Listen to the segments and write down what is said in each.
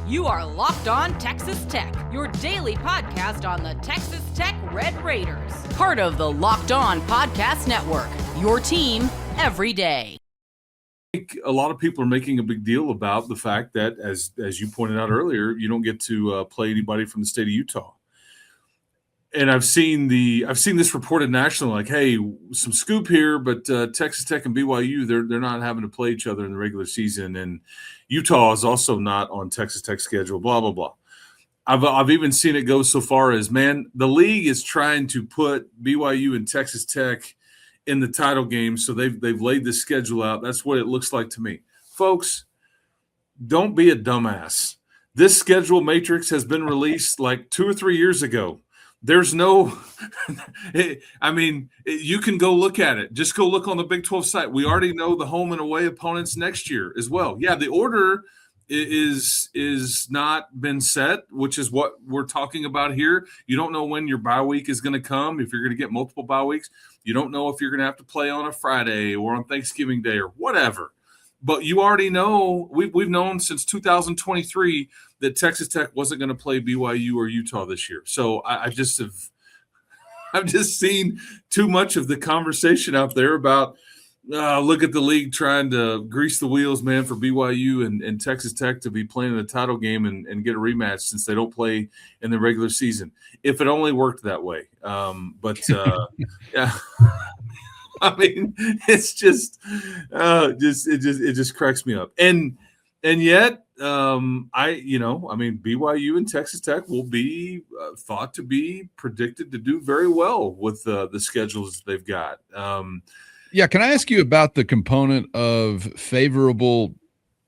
You are Locked On Texas Tech, your daily podcast on the Texas Tech Red Raiders. Part of the Locked On Podcast Network, your team every day. I think a lot of people are making a big deal about the fact that, as you pointed out earlier, you don't get to play anybody from the state of Utah. And I've seen this reported nationally, like, hey, some scoop here, but Texas Tech and BYU, they're not having to play each other in the regular season, and Utah is also not on Texas Tech's schedule. Blah blah blah. I've even seen it go so far as, man, the league is trying to put BYU and Texas Tech in the title game, so they've laid the schedule out. That's what it looks like to me, folks. Don't be a dumbass. This schedule matrix has been released like 2 or 3 years ago. There's no – I mean, you can go look at it. Just go look on the Big 12 site. We already know the home and away opponents next year as well. Yeah, the order is not been set, which is what we're talking about here. You don't know when your bye week is going to come, if you're going to get multiple bye weeks. You don't know if you're going to have to play on a Friday or on Thanksgiving Day or whatever. But you already know, we've known since 2023 that Texas Tech wasn't going to play BYU or Utah this year. So I've just seen too much of the conversation out there about look at the league trying to grease the wheels, man, for BYU and Texas Tech to be playing in the title game and get a rematch since they don't play in the regular season. If it only worked that way. Yeah. I mean, it's just it just cracks me up. And yet, BYU and Texas Tech will be thought to be predicted to do very well with the schedules they've got. Yeah, can I ask you about the component of favorable,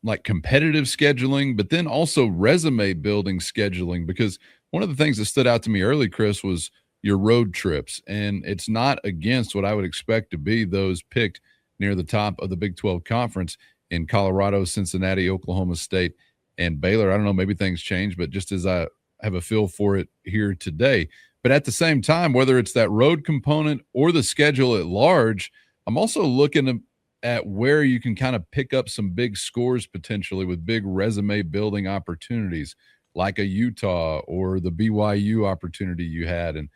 like competitive scheduling, but then also resume building scheduling? Because one of the things that stood out to me early, Chris, was your road trips, and it's not against what I would expect to be those picked near the top of the Big 12 conference in Colorado, Cincinnati, Oklahoma State, and Baylor. I don't know, maybe things change, but just as I have a feel for it here today. But at the same time, whether it's that road component or the schedule at large, I'm also looking at where you can kind of pick up some big scores potentially with big resume building opportunities like a Utah or the BYU opportunity you had. And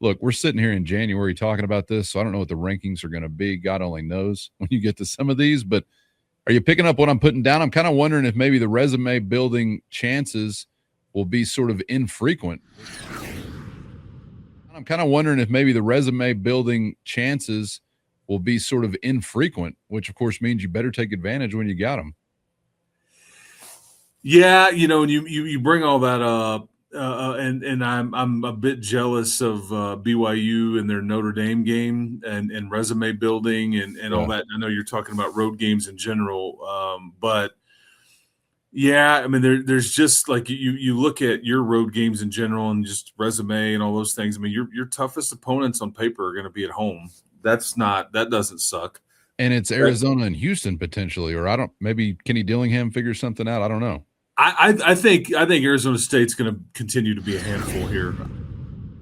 look, we're sitting here in January talking about this, so I don't know what the rankings are going to be. God only knows when you get to some of these, but are you picking up what I'm putting down? I'm kind of wondering if maybe the resume building chances will be sort of infrequent. Which of course means you better take advantage when you got them. Yeah, and you bring all that up. And I'm a bit jealous of BYU and their Notre Dame game and resume building and all that. I know you're talking about road games in general, but yeah, I mean there's just like you look at your road games in general and just resume and all those things. I mean your toughest opponents on paper are going to be at home. That doesn't suck. And it's Arizona and Houston potentially, or maybe Kenny Dillingham figures something out. I don't know. I think Arizona State's going to continue to be a handful here.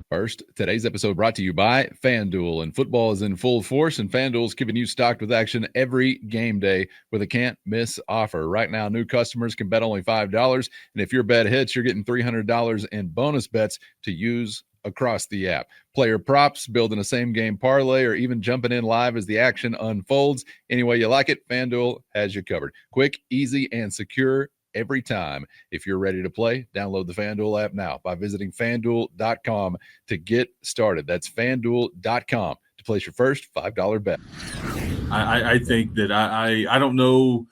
First, today's episode brought to you by FanDuel, and football is in full force, and FanDuel's keeping you stocked with action every game day with a can't-miss offer. Right now, new customers can bet only $5, and if your bet hits, you're getting $300 in bonus bets to use across the app. Player props, building a same-game parlay, or even jumping in live as the action unfolds. Any way you like it, FanDuel has you covered. Quick, easy, and secure every time. If you're ready to play, download the FanDuel app now by visiting FanDuel.com to get started. That's FanDuel.com to place your first $5 bet. I think that I don't know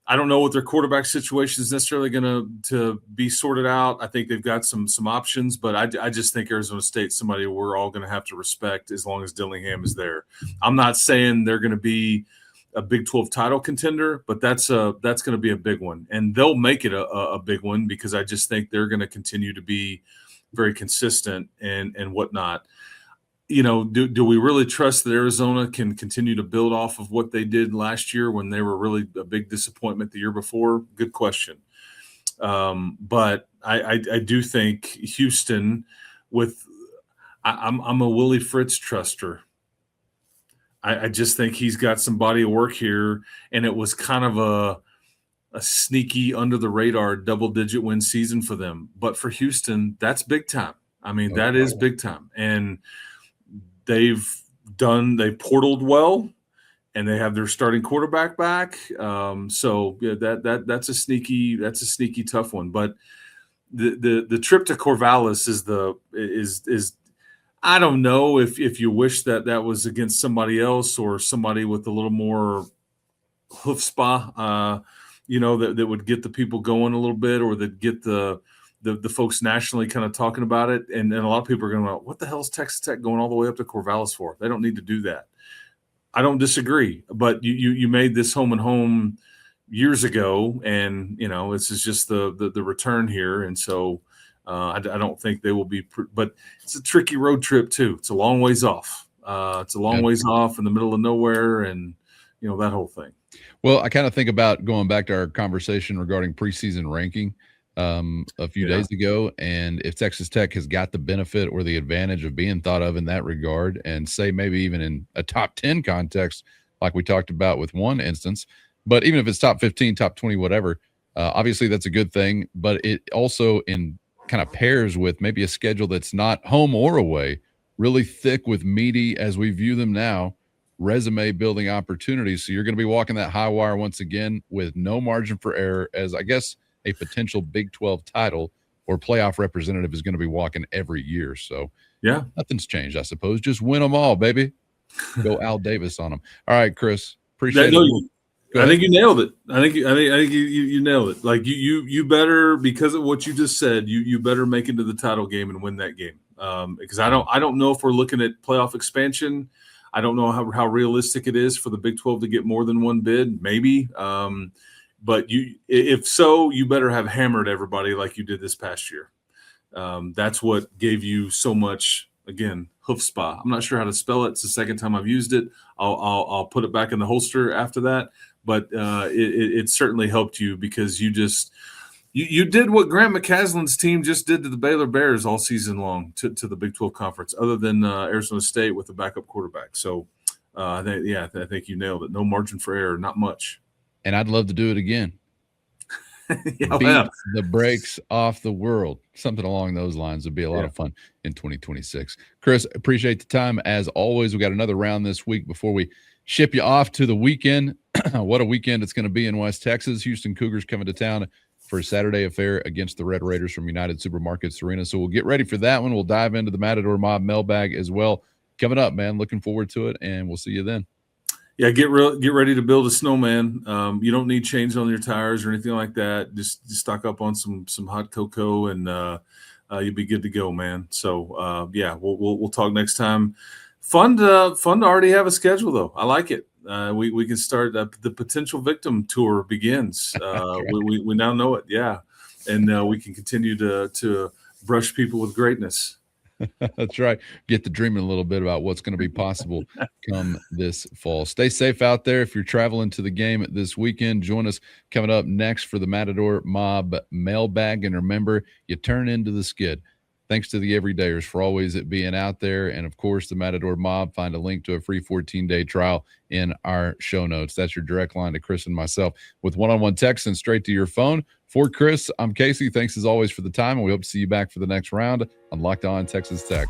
what their quarterback situation is necessarily going to be sorted out. I think they've got some options, but I just think Arizona State's somebody we're all going to have to respect as long as Dillingham is there. I'm not saying they're going to be a Big 12 title contender, but that's going to be a big one, and they'll make it a big one because I just think they're going to continue to be very consistent and whatnot. Do we really trust that Arizona can continue to build off of what they did last year when they were really a big disappointment the year before? Good question. But I do think Houston I'm a Willie Fritz truster. I just think he's got some body of work here, and it was kind of a sneaky under the radar double-digit win season for them. But for Houston, that's big time. I mean, that is big time. And they've portaled well, and they have their starting quarterback back. So yeah, that's a sneaky tough one. But the trip to Corvallis is I don't know if you wish that was against somebody else or somebody with a little more chutzpah, that would get the people going a little bit, or that get the folks nationally kind of talking about it. And a lot of people are going, what the hell is Texas Tech going all the way up to Corvallis for? They don't need to do that. I don't disagree, but you made this home and home years ago, and this is just the return here. And so I don't think they will be, but it's a tricky road trip too. It's a long ways off. It's a long ways off in the middle of nowhere, and that whole thing. Well, I kind of think about going back to our conversation regarding preseason ranking a few days ago, and if Texas Tech has got the benefit or the advantage of being thought of in that regard, and say maybe even in a top 10 context, like we talked about with one instance, but even if it's top 15, top 20, whatever, obviously that's a good thing. But it also in kind of pairs with maybe a schedule that's not home or away, really thick with meaty, as we view them now, resume building opportunities. So you're going to be walking that high wire once again with no margin for error, as I guess a potential Big 12 title or playoff representative is going to be walking every year. So yeah, nothing's changed, I suppose. Just win them all, baby. Go Al Davis on them. All right, Chris, appreciate it. I think you nailed it. I think you nailed it. Like you better, because of what you just said, you better make it to the title game and win that game. Because I don't know if we're looking at playoff expansion. I don't know how realistic it is for the Big 12 to get more than one bid, maybe. But if so, you better have hammered everybody like you did this past year. That's what gave you so much, again, chutzpah. I'm not sure how to spell it. It's the second time I've used it. I'll put it back in the holster after that. But it certainly helped you, because you did what Grant McCaslin's team just did to the Baylor Bears all season long to the Big 12 Conference, other than Arizona State with a backup quarterback. So, I think you nailed it. No margin for error, not much. And I'd love to do it again. Beat the brakes off the world. Something along those lines would be a lot of fun in 2026. Chris, appreciate the time. As always, we got another round this week before we ship you off to the weekend. What a weekend it's going to be in West Texas. Houston Cougars coming to town for a Saturday affair against the Red Raiders from United Supermarkets Arena. So we'll get ready for that one. We'll dive into the Matador Mob mailbag as well. Coming up, man. Looking forward to it, and we'll see you then. Yeah, get ready to build a snowman. You don't need chains on your tires or anything like that. Just stock up on some hot cocoa, and you'll be good to go, man. So we'll talk next time. Fun to already have a schedule, though. I like it. We can start the potential victim tour begins. We now know it, and we can continue to brush people with greatness. That's right. Get to dreaming a little bit about what's going to be possible come this fall. Stay safe out there. If you're traveling to the game this weekend, join us coming up next for the Matador Mob mailbag. And remember, you turn into the skid. Thanks to the everydayers for always being out there. And, of course, the Matador Mob. Find a link to a free 14-day trial in our show notes. That's your direct line to Chris and myself with one-on-one text and straight to your phone. For Chris, I'm Casey. Thanks, as always, for the time, and we hope to see you back for the next round on Locked On Texas Tech.